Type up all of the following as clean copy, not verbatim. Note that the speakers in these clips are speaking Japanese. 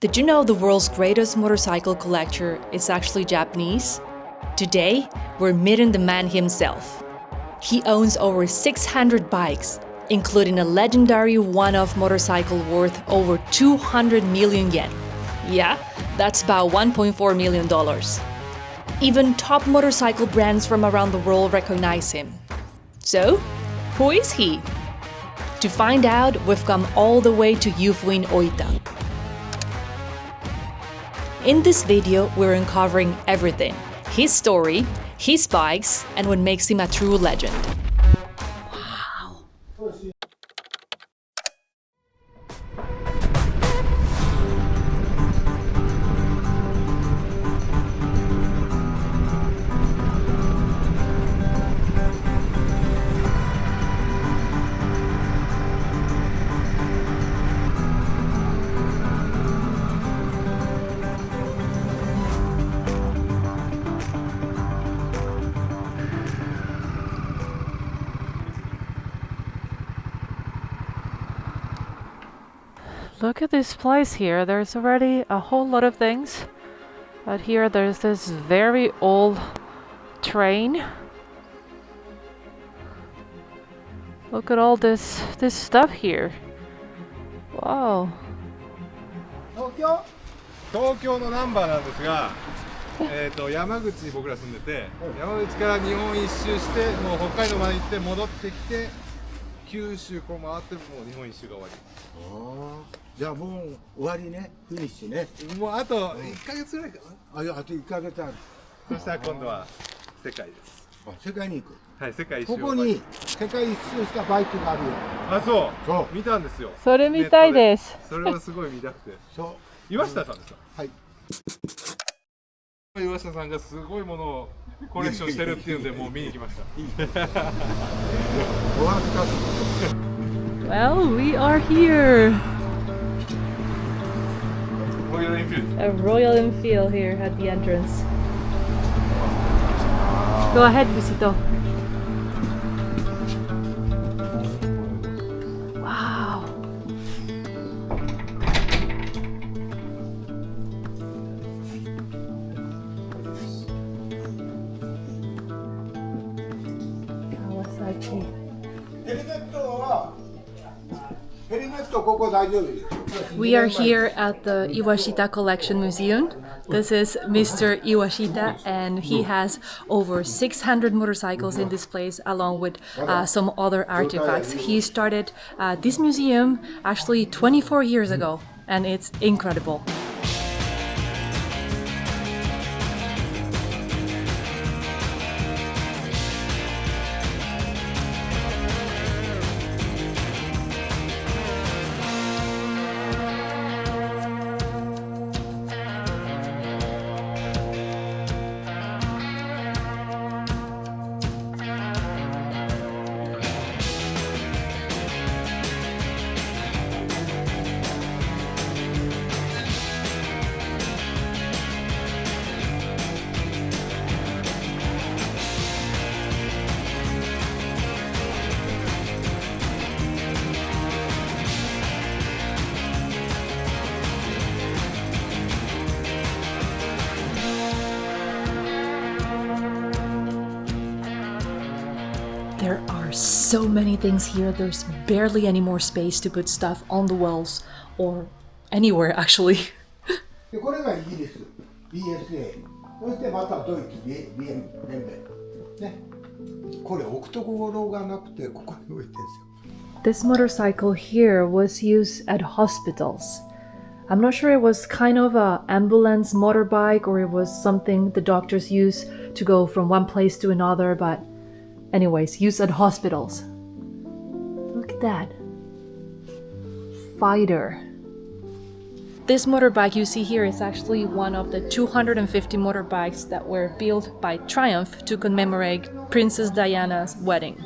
Did you know the world's greatest motorcycle collector is actually Japanese? Today, we're meeting the man himself. He owns over 600 bikes, including a legendary one-off motorcycle worth over 200 million yen. Yeah, that's about $1.4 million. Even top motorcycle brands from around the world recognize him. So, who is he? To find out, we've come all the way to Yufu in Oita. In this video, we're uncovering everything: his story, his bikes, and what makes him a true legend. Wow. Look at this place here. There's already a whole lot of things. But here there's this very old train. Look at all this stuff here. Wow. 東京のナンバーなんですが、山口に僕ら住んでて、山口から日本一周して、もう北海道まで行って戻ってきて、九州こう回ってもう日本一周が終わり。じゃあもう終わりね、フィニッシュね。もうあと1ヶ月ぐらいかな。あ、いや、あと1ヶ月ある。そしたら今度は世界です。あ、世界に行く。はい、世界一周。ここに世界一周したバイクがあるよ。あ、そう。そう。見たんですよ。それ見たいです。それはすごい見たくて。そう。岩下さんですか。はい。岩下さんがすごいものをコレクションしてるっていうんで、もう見に来ました。お恥ずかしい。Well, we are here. Royal Enfield. A Royal Enfield here at the entrance. Go ahead, Busito. Wow. Kawasaki. We are here at the Iwashita Collection Museum. This is Mr. Iwashita, and he has over 600 motorcycles in this place, along with some other artifacts. He started this museum actually 24 years ago, and it's incredible. There are so many things here, there's barely any more space to put stuff on the walls or anywhere actually. これがイギリス BSA、そしてまたドイツ BM 連盟ね。これ置くところがなくてここに置いてるんですよ。 This motorcycle here was used at hospitals. I'm not sure it was kind of a ambulance motorbike or it was something the doctors use to go from one place to another, but anyways, used at hospitals. Look at that. Fighter. This motorbike you see here is actually one of the 250 motorbikes that were built by Triumph to commemorate Princess Diana's wedding.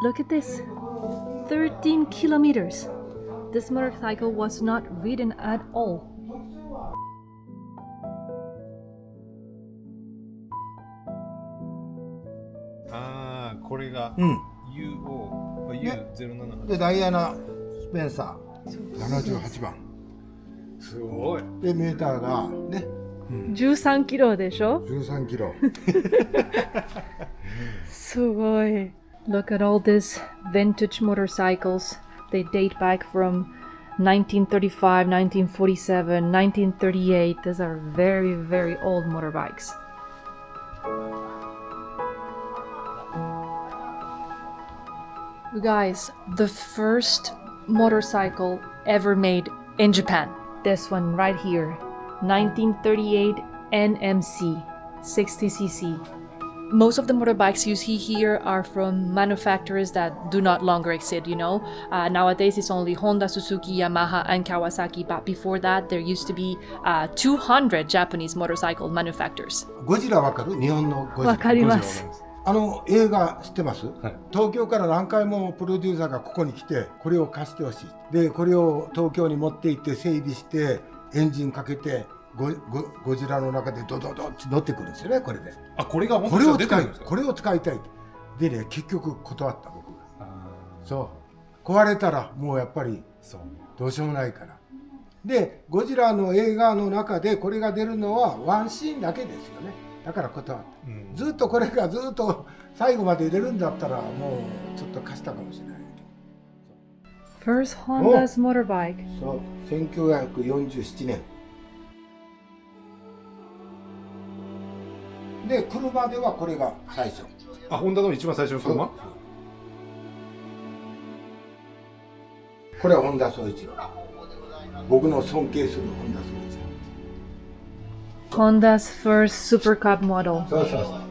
Look at this. 13 kilometers. This motorcycle was not ridden at all. Ah, これが うん。QO、U07。でダイアナ・スペンサー78番すごい。でメーターがね13キロでしょ13キロすごい Look at all these vintage motorcycles. They date back from 1935, 1947, 1938. These are very, very old motorbikes. You guys, the first motorcycle ever made in Japan. This one right here. 1938 NMC 60cc. Most of the motorbikes you see here are from manufacturers that do not longer exist, you know. Nowadays it's only Honda, Suzuki, Yamaha, and Kawasaki, but before that there used to be 200 Japanese motorcycle manufacturers. ゴジラわかる？日本のゴジラ。わかります。映画知ってます、はい、東京から何回もプロデューサーがここに来てこれを貸してほしい。でこれを東京に持って行って整備してエンジンかけてゴジラの中でドドドって乗ってくるんですよね。これでこれが本当に出てるんですか？これを使いたいでね、結局断った僕が。そう壊れたらもうやっぱりどうしようもないから。でゴジラの映画の中でこれが出るのはワンシーンだけですよね。だから断った、ずっとこれがずっと最後まで出るんだったらもうちょっと貸したかもしれない。 First Honda's motorbike. そう1947年で車ではこれが最初。ホンダの一番最初の車？これは本田宗一郎。僕の尊敬する本田宗一郎。Honda's first Super Cup model. そうそうそう。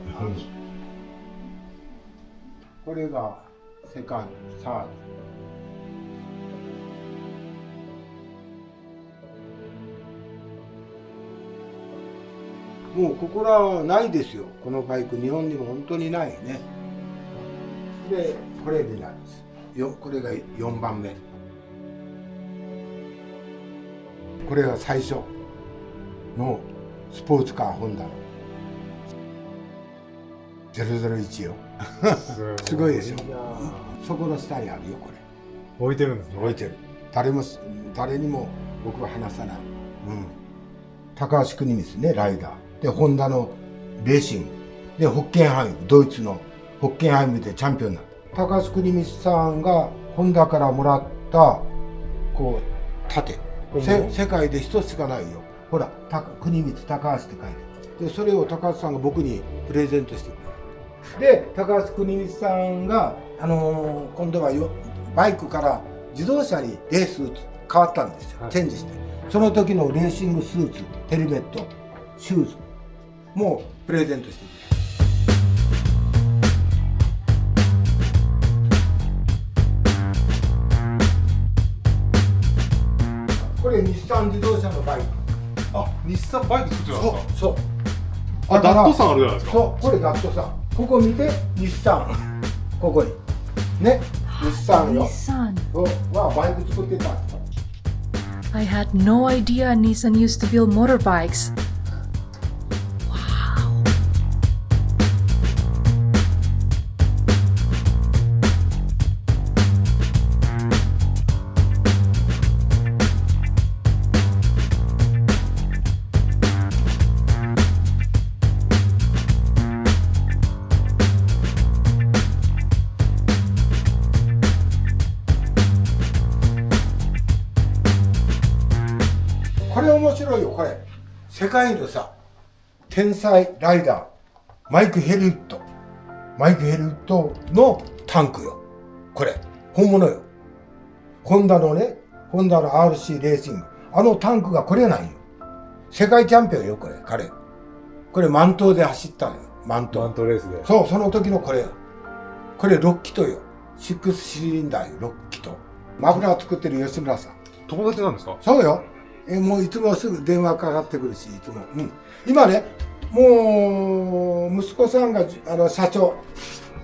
これがセカンド、サード。もうここらはないですよ。このバイク日本にも本当にないね。でこれになるんですよ。これが4番目。これが最初のスポーツカーホンダの001よ。すごいでしょ。そこの下にあるよ。これ置いてるんですね。置いてる。誰にも僕は話さない。高橋邦光ね、ライダーでホンダのレーシングでホッケンハイム、ドイツのホッケンハイムでチャンピオンになった。高橋邦光さんがホンダからもらったこう盾、世界で一つしかないよ。ほら国光高橋って書いてある。でそれを高橋さんが僕にプレゼントしてくれる。で高橋邦光さんが、今度はバイクから自動車にレース変わったんですよ、チェンジして。その時のレーシングスーツ、ヘルメット、シューズもプレゼントしてくれる。これ日産自動車のバイク。日産バイク作ってたんですか？そう。ダットさんあるじゃないですか。そう、これダットさん。ここ見て、日産。ここに。ね、日産よ。はバイク作ってた。I had no idea Nissan used to build motorbikes. Wow. これ面白いよ。これ世界のさ天才ライダーマイク・ヘリウッドのタンクよ。これ本物よ。ホンダの RC レーシング、タンクがこれなんよ。世界チャンピオンよ。これ満島で走ったのよ。満島レースで。そう、その時のこれ6気筒よ。6シリンダーよ。6気筒。マフラー作ってる吉村さん友達なんですか？そうよ。もういつもすぐ電話かかってくるし、いつも。今ね、もう息子さんが社長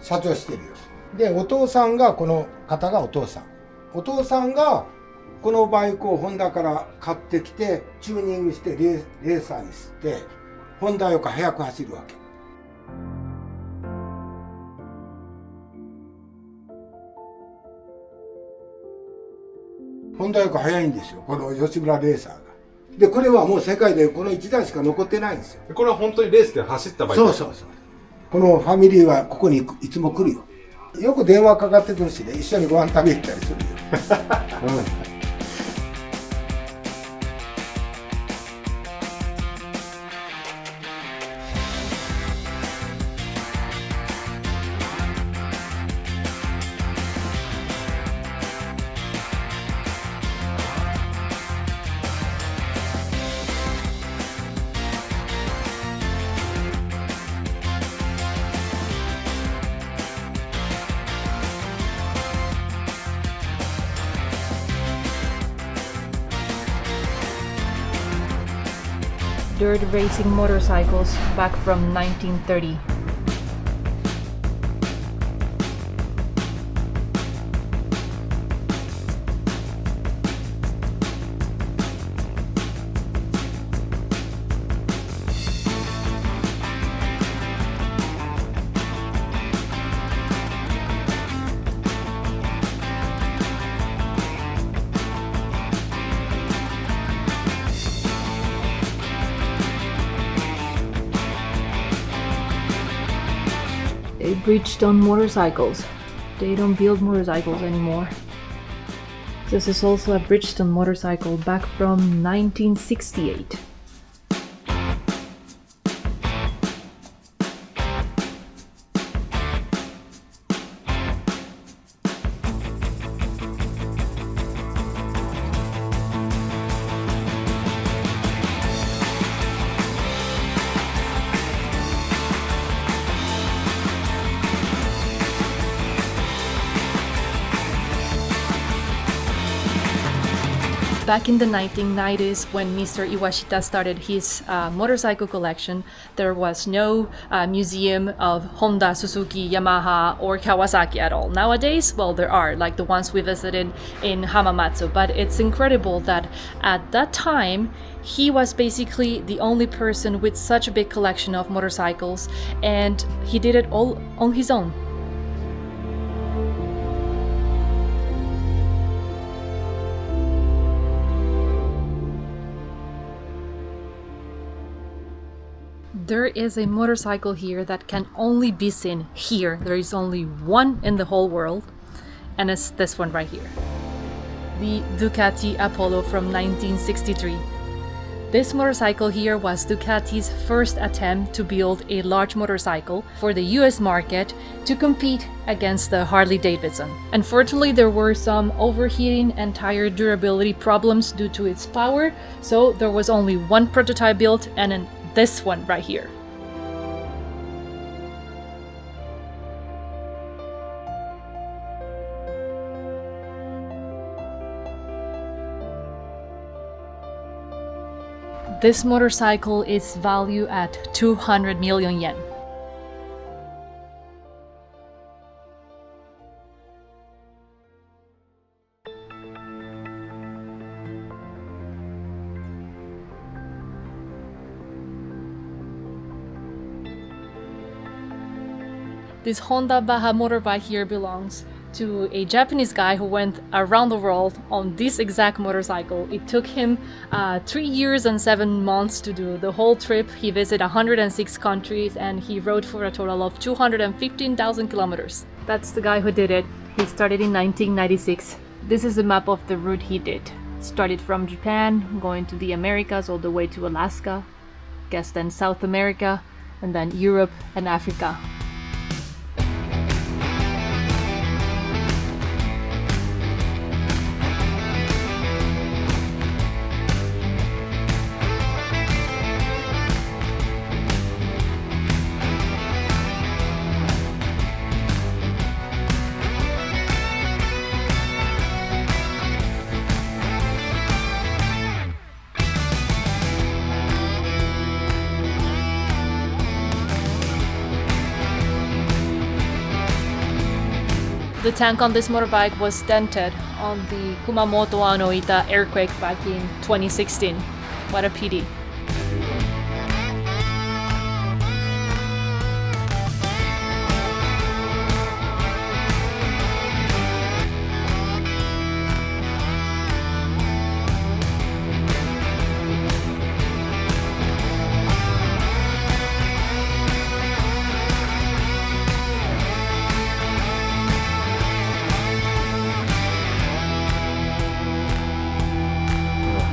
してるよ。で、お父さんがこの方がお父さんがこのバイクをホンダから買ってきてチューニングしてレーサーにしてホンダよく速く走るわけ。ホンダよく速いんですよ、この吉村レーサーが。で、これはもう世界でこの1台しか残ってないんですよ。これは本当にレースで走ったバイク？そうそうそう。このファミリーはここにいつも来るよ。よく電話かかってくるしね、一緒にご飯食べ行ったりするよ。Dirt racing motorcycles back from 1930. They Bridgestone motorcycles. They don't build motorcycles anymore. This is also a Bridgestone motorcycle back from 1968. Back in the 1990s, when Mr. Iwashita started his motorcycle collection, there was no museum of Honda, Suzuki, Yamaha, or Kawasaki at all. Nowadays, well, there are, like the ones we visited in Hamamatsu, but it's incredible that at that time, he was basically the only person with such a big collection of motorcycles, and he did it all on his own. There is a motorcycle here that can only be seen here. There is only one in the whole world, and it's this one right here. The Ducati Apollo from 1963. This motorcycle here was Ducati's first attempt to build a large motorcycle for the US market to compete against the Harley Davidson. Unfortunately, there were some overheating and tire durability problems due to its power, so there was only one prototype built, and this one right here. This motorcycle is valued at 200 million yen. This Honda Baja motorbike here belongs to a Japanese guy who went around the world on this exact motorcycle. It took him 3 years and 7 months to do the whole trip. He visited 106 countries and he rode for a total of 215,000 kilometers. That's the guy who did it. He started in 1996. This is the map of the route he did. Started from Japan, going to the Americas all the way to Alaska, guess then South America, and then Europe and Africa. The tank on this motorbike was dented on the Kumamoto Anoita earthquake back in 2016. What a pity.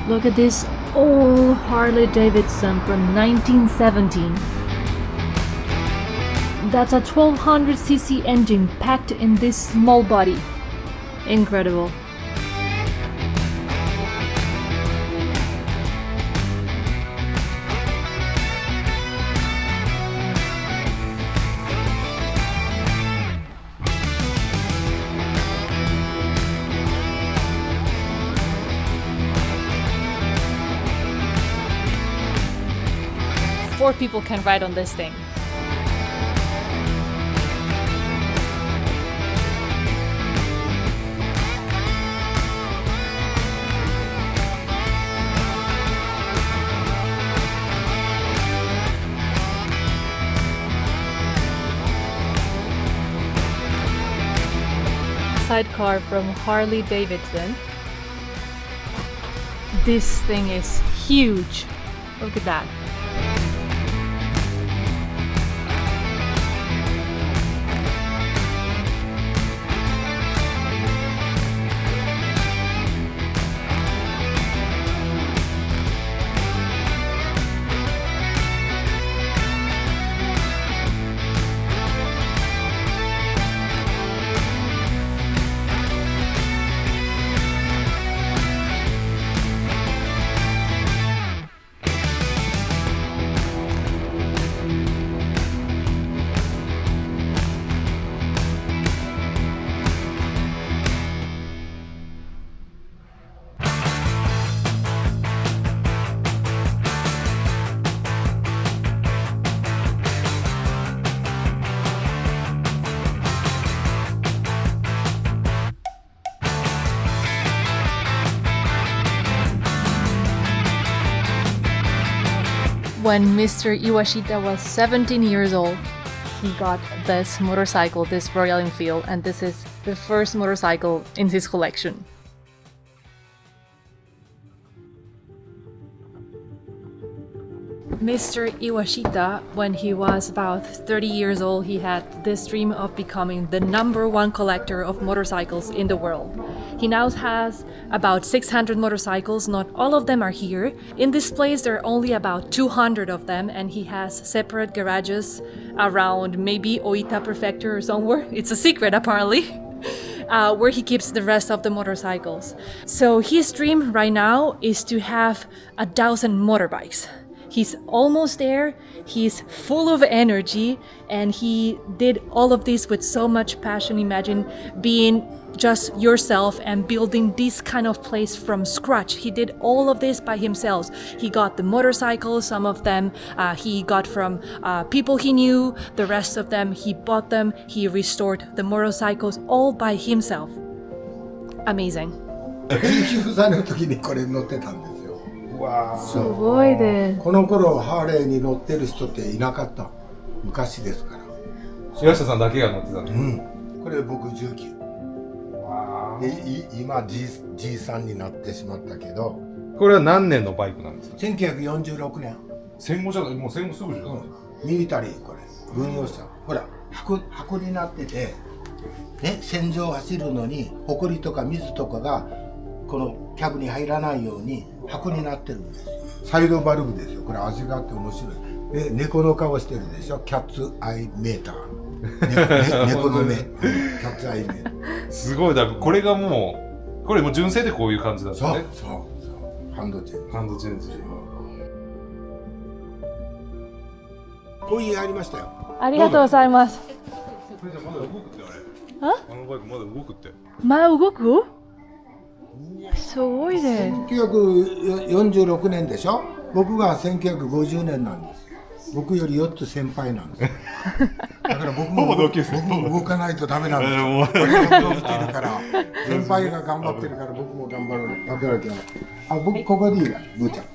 Look at this old Harley Davidson from 1917. That's a 1200cc engine packed in this small body. Incredible. Four people can ride on this thing. Sidecar from Harley Davidson. This thing is huge. Look at that. When Mr. Iwashita was 17 years old, he got this motorcycle, this Royal Enfield, and this is the first motorcycle in his collection. Mr. Iwashita, when he was about 30 years old, he had this dream of becoming the #1 collector of motorcycles in the world. He now has about 600 motorcycles. Not all of them are here. In this place, there are only about 200 of them, and he has separate garages around maybe Oita Prefecture or somewhere. It's a secret, apparently. Where he keeps the rest of the motorcycles. So his dream right now is to have 1,000 motorbikes. He's almost there, he's full of energy, and he did all of this with so much passion. Imagine being just yourself and building this kind of place from scratch. He did all of this by himself. He got the motorcycles, some of them he got from people he knew, the rest of them he bought them, he restored the motorcycles all by himself. Amazing. 19歳の時にこれ乗ってたんですよ。すごいです。この頃ハーレーに乗ってる人っていなかった。昔ですから。岩下さんだけが乗ってたの。うん。これ僕19。今じいさんになってしまったけど。これは何年のバイクなんですか？1946年。戦後じゃない、もう戦後すぐじゃない、ミリタリーこれ。軍用車。ほら、箱になってて、ね、戦場を走るのに、埃とか水とかが、このキャブに入らないように箱になってるんです。サイドバルブですよ。これ味があって面白い。で、猫の顔してるでしょ。キャッツアイメーター。猫の目。キャッツアイメーター。すごい。だからこれがもう、これもう純正でこういう感じだったね。そう。ハンドチェンジ。ハンドチェンジ。コーヒー入りましたよ。ありがとうございます。これじゃまだ動くってあれ？あのバイクまだ動くって。まだ動く？すごいね。1946年でしょ。僕が1950年なんです。僕より4つ先輩なんです。だから僕も動かないとダメなんですよ。俺が動いてるから、先輩が頑張ってるから僕も頑張らなきゃ。あ、僕ここでいいわ、ブーちゃん。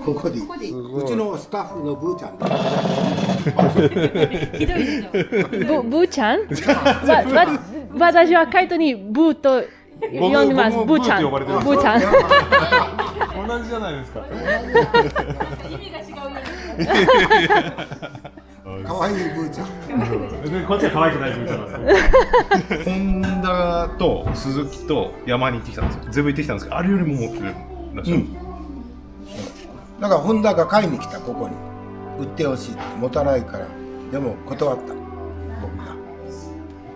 ここでいい。うちのスタッフのブーちゃんひどいでしょ。ブーちゃん？私はカイトにブーと呼んでます。ブーちゃん。ブーちゃん。同じじゃないですか。意味が違うよ。可愛いブーちゃん。こっちは可愛くないブーちゃんなんです。ホンダと鈴木と山に行ってきたんですよ。全部行ってきたんですけど、あれよりも持ってるらっしゃるんですよ。だからホンダが買いに来た、ここに売ってほしいって、持たないから。でも断った、僕が。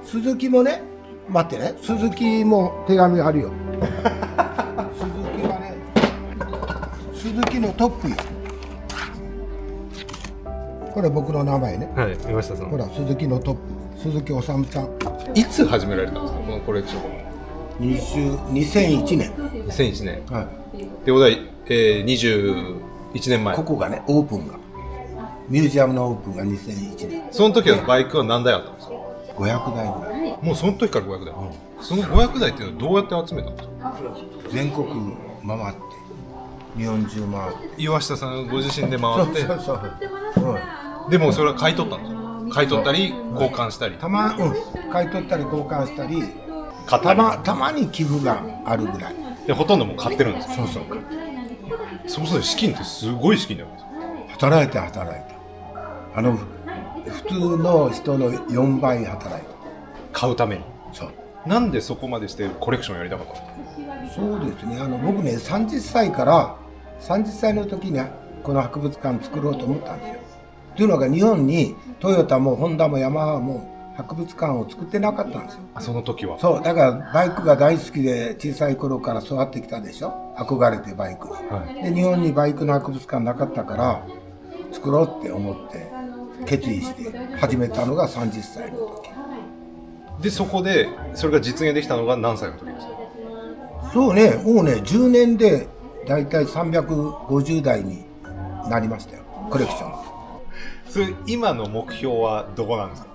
鈴木もね、待ってね、鈴木も手紙あるよ。鈴木はね、鈴木のトップよ。これ僕の名前ね。はい、岩下さん。ほら、鈴木のトップ、鈴木治ちゃん。いつ始められたんですか、このコレクション。2001年。2001年。はい。ってことは、21年前。ここがね、オープンが。ミュージアムのオープンが2001年。その時はバイクは何台あったんですか500台ぐらい。もうその時から500台。その500台っていうのはどうやって集めたんですか全国回って、日本中回って。岩下さんご自身で回って。そうそうそう。でもそれは買い取ったんですか買い取ったり、交換したり。買い取ったり交換したり、買ったり。たまに寄付があるぐらい。で、ほとんどもう買ってるんですかそうそう。そうすると資金ってすごい資金なんですよ。働いた。普通の人の4倍働いた。買うために。そう。なんでそこまでしてコレクションをやりたかったんですかそうですね。僕ね、30歳の時にこの博物館作ろうと思ったんですよ。というのが日本にトヨタもホンダもヤマハも博物館を作ってなかったんですよ。その時は。そう、だからバイクが大好きで小さい頃から育ってきたでしょ。憧れてバイクに。はい、で、日本にバイクの博物館なかったから作ろうって思って決意して始めたのが30歳の時。で、そこでそれが実現できたのが何歳の時ですかそうね、もうね、10年でだいたい350台になりましたよ、コレクション。それ今の目標はどこなんですか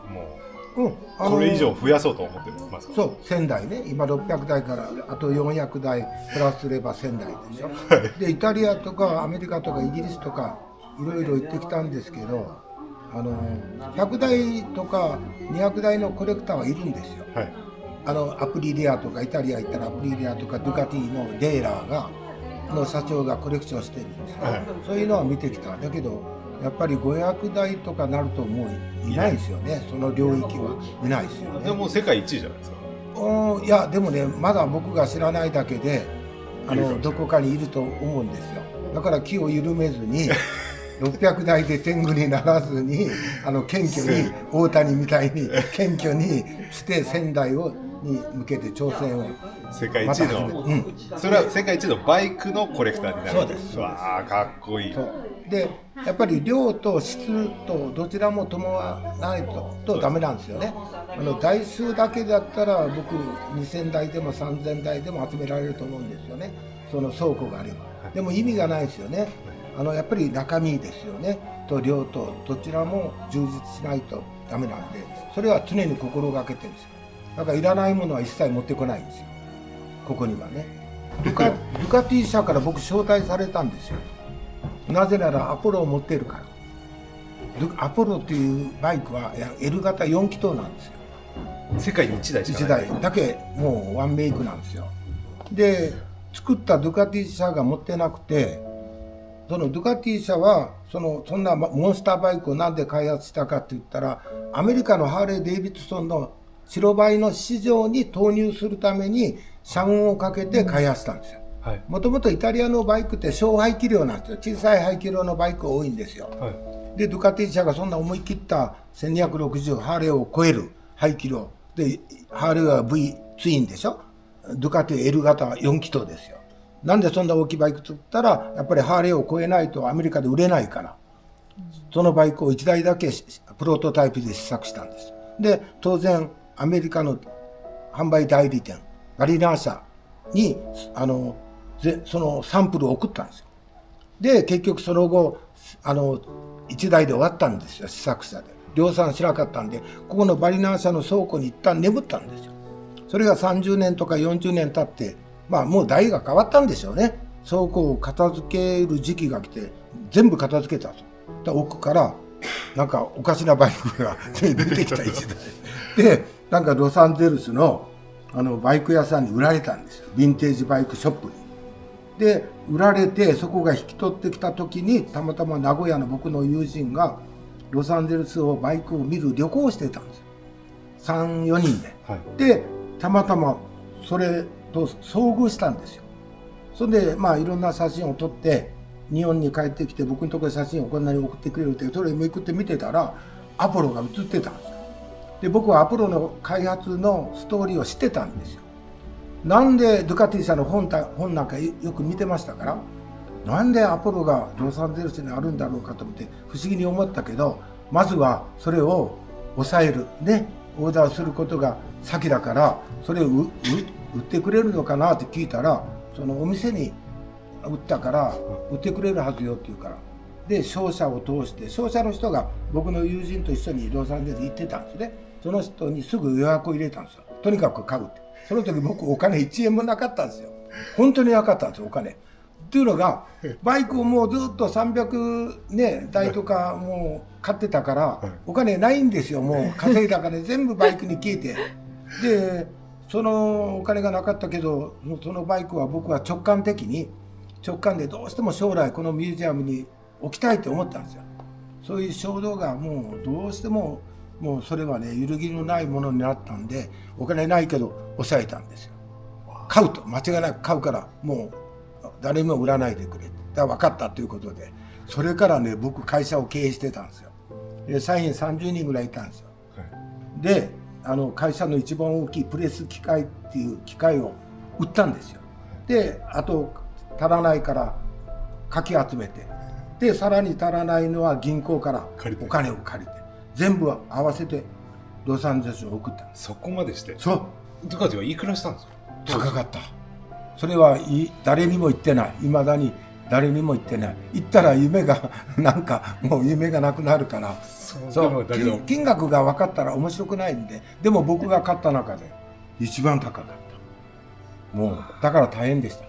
もう、これ以上増やそうと思ってますか。そう、1000台ね、今600台からあと400台プラスすれば1000台でしょ。で、イタリアとかアメリカとかイギリスとかいろいろ行ってきたんですけど、100台とか200台のコレクターはいるんですよ。はい、アプリリアとかイタリア行ったらアプリリアとかドゥカティのデーラーの社長がコレクションしてるんですよ。はい、そういうのは見てきた。だけどやっぱり500台とかなるともういないですよね。その領域はいないですよね。でも世界1位じゃないですか。いやでもね、まだ僕が知らないだけでどこかにいると思うんですよ。だから気を緩めずに600台で天狗にならずに謙虚に大谷みたいに謙虚にして1000台に向けて挑戦を世界一の、それは世界一のバイクのコレクターになる。そうです。わあ、かっこいい。でやっぱり量と質とどちらも伴わないとダメなんですよね。台数だけだったら僕2000台でも3000台でも集められると思うんですよね、その倉庫があれば。でも意味がないですよね。やっぱり中身ですよね、と量とどちらも充実しないとダメなんで、それは常に心がけてるんですよ。だからいらないものは一切持ってこないんですよ、ここにはね。ルカティ社から僕招待されたんですよ。なぜならアポロを持ってるから。アポロっていうバイクは L 型4気筒なんですよ。世界に1台しかない。1台だけもうワンメイクなんですよ。で作ったドゥカティ社が持ってなくて、そのドゥカティ社はそんなモンスターバイクをなんで開発したかって言ったら、アメリカのハーレー・デイビッドソンの白バイの市場に投入するために社運をかけて開発したんですよ。もともとイタリアのバイクって小排気量なんですよ。小さい排気量のバイクが多いんですよ。はい、でドゥカティ社がそんな思い切った1260ハーレーを超える排気量で、ハーレーは V ツインでしょ。ドゥカティ L 型は4気筒ですよ。なんでそんな大きいバイク作ったら、やっぱりハーレーを超えないとアメリカで売れないから、そのバイクを1台だけプロトタイプで試作したんです。で当然アメリカの販売代理店バリナー社にそのサンプルを送ったんですよ。で結局その後1台で終わったんですよ、試作車で。量産しなかったんで、ここのバリナー社の倉庫に一旦眠ったんですよ。それが30年とか40年経って、もう代が変わったんでしょうね。倉庫を片付ける時期が来て全部片付けたんですよ。奥からなんかおかしなバイクが出てきた1台で、なんかロサンゼルスのバイク屋さんに売られたんですよ、ヴィンテージバイクショップに。で売られて、そこが引き取ってきた時にたまたま名古屋の僕の友人がロサンゼルスをバイクを見る旅行をしてたんですよ、3、4人で。でたまたまそれと遭遇したんですよ。それでいろんな写真を撮って日本に帰ってきて僕のところに写真をこんなに送ってくれるって、それめくって見てたらアポロが写ってたんですよ。で僕はアポロの開発のストーリーを知ってたんですよ。なんでドゥカティさんの本なんかよく見てましたから、なんでアポロがロサンゼルスにあるんだろうかと思って不思議に思ったけど、まずはそれを抑えるね、オーダーすることが先だから、それを売ってくれるのかなって聞いたら、そのお店に売ったから売ってくれるはずよって言うから、で商社を通して、商社の人が僕の友人と一緒にロサンゼルス行ってたんですね。その人にすぐ予約を入れたんですよ。とにかく買うって。その時僕お金1円もなかったんですよ。本当になかったんですよ、お金。っていうのが、バイクをもうずっと300ね台とかもう買ってたから、お金ないんですよ。もう稼いだ金全部バイクに消えて。でそのお金がなかったけど、そのバイクは僕は直感でどうしても将来このミュージアムに置きたいと思ったんですよ。そういう衝動がもうどうしてもうそれはね揺るぎのないものになったんで、お金ないけど抑えたんですよ。買うと間違いなく買うから、もう誰も売らないでくれって。だから分かったということで、それからね僕会社を経営してたんですよ。で社員30人ぐらいいたんですよ。で会社の一番大きいプレス機械っていう機械を売ったんですよ。であと足らないからかき集めて、でさらに足らないのは銀行からお金を借りて、全部合わせてロサンゼルスに送ったんです。そこまでして。そう。ドゥカティはいくらしたんですか？高かった。それは誰にも言ってない。未だに誰にも言ってない。言ったら夢がなんかもう夢がなくなるから。そうだけど金額が分かったら面白くないんで。でも僕が買った中で一番高かった。もうだから大変でした。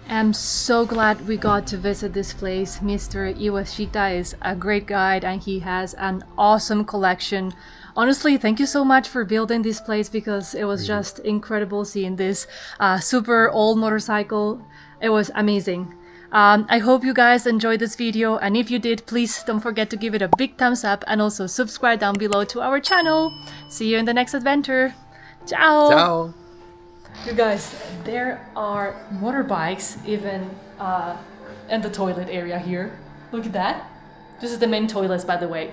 I'm so glad we got to visit this place. Mr. Iwashita is a great guide and he has an awesome collection. Honestly, thank you so much for building this place because it was just incredible seeing this super old motorcycle. It was amazing. I hope you guys enjoyed this video, and if you did, please don't forget to give it a big thumbs up and also subscribe down below to our channel. See you in the next adventure. Ciao! Ciao! You guys, there are motorbikes even in the toilet area here. Look at that. This is the main toilet, by the way.